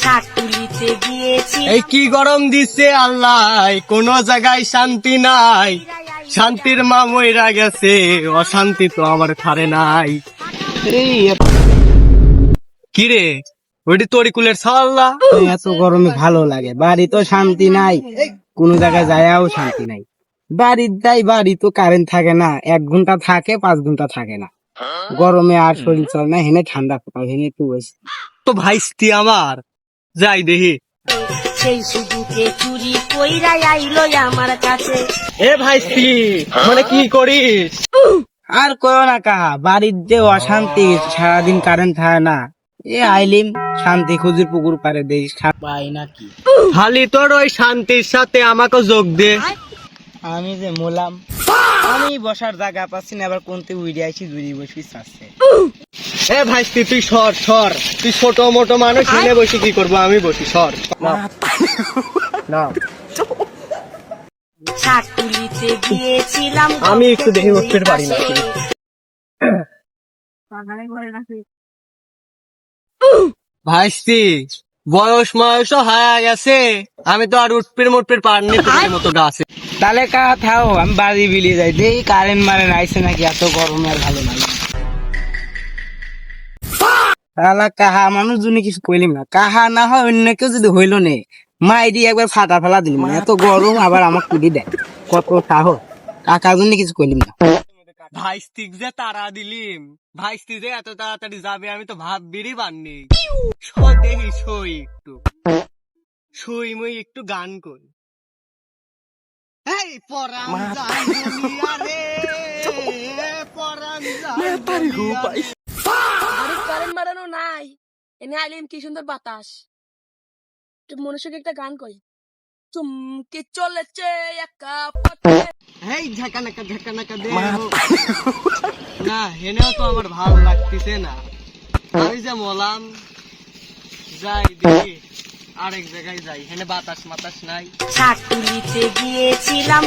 ছাকুলিতে গিয়েছি। এই কি গরম দিচ্ছে আল্লাহ, কোন জায়গায় শান্তি নাই। শান্তির মা মইরা গেছে, অশান্তি তো আমার ছাড়ে নাই। এই কিরে, ওইটি তরিকুলের সাল্লাহ। এত গরমে ভালো লাগে, বাড়ি তো শান্তি নাই, কোন জায়গায় যায়াও শান্তি নাই। বাড়ির যাই, বাড়ি তো কারেন্ট থাকে না, 1 ঘন্টা থাকে 5 ঘন্টা থাকে না। গরমে আর শরীর চলে না, হেনে ঠান্ডা কোথাও, হেনে একটু তো ভাইস্তি আমার, যাই দেখি। সেই সুযোগে চুরি কইরা আইলো আমার কাছে। এ ভাইস্তি, মানে কি করিস? আর কয়ো না কাহা, বাড়ির যে অশান্তি, সারাদিন কারেন্ট থাকে না। এ আইলিম শান্তি খুঁজির পুকুর পারে দেশ পাই নাকি। খালি তোর ওই শান্তির সাথে আমাকে যোগ দে। আমি যে মোলাম, আমি বসার জায়গা পাচ্ছি না, আবার কোনতে উড়ে আইছি জুড়ি বসবি চাচ্ছে। এ ভাইস্তি তুই সর সর, তুই ছোট মোটো মানুষ, এনে বসে কি করবো, আমি বসি, সর না। ছাকুলিতে গিয়েছিলাম, আমি একটু দেখে উঠতে পারি না। ভাইস্তি বয়স ময়সও হয়ে গেছে, আমি তো আর উঠপির মুটপির পারনি তোর মতো গাছে। তাহলে কাহা থাও, আমি বাড়ি বিলিয়ে যাই, দেখি কারেন্ট মারেন আইসে নাকি, এত গরমে আর ভালো লাগে। তাহলে কাহা মানুষ জন্য কিছু কইলিম না, কাহা না হয় অন্য কেউ যদি হইল নে, মাইরি একবার ফাটা ফেলা দিলিম, এত গরম আবার আমার কুড়ি দেয়, কত সাহস। কাকার জন্য কিছু কইলিম না। ভাইস্তিক যে তারা দিলিম, ভাইস্তি যে এত তাড়াতাড়ি যাবে আমি তো ভাববিরই পারনি। দেখি সই একটু, সই মুই একটু গান করি। এই পরাণ যায় বলিয়া রে, পরাণ যায় বলিয়া রে। কারেন্ট মারানো নাই, এনে আইলেন কি সুন্দর বাতাস। মনুষ্যকে একটা গান কই, চুমকি চলেছে একা পথে। এই ঝাঁকানাকা ঝাঁকানাকা দে। না হেনেও তো আমার ভালো লাগতেছে না, আমি যে মলাম। যাই দেখি আরেক জায়গায় যাই, হেনে বাতাস মাতাস নাই। ছাকুলিতে গিয়েছিলাম।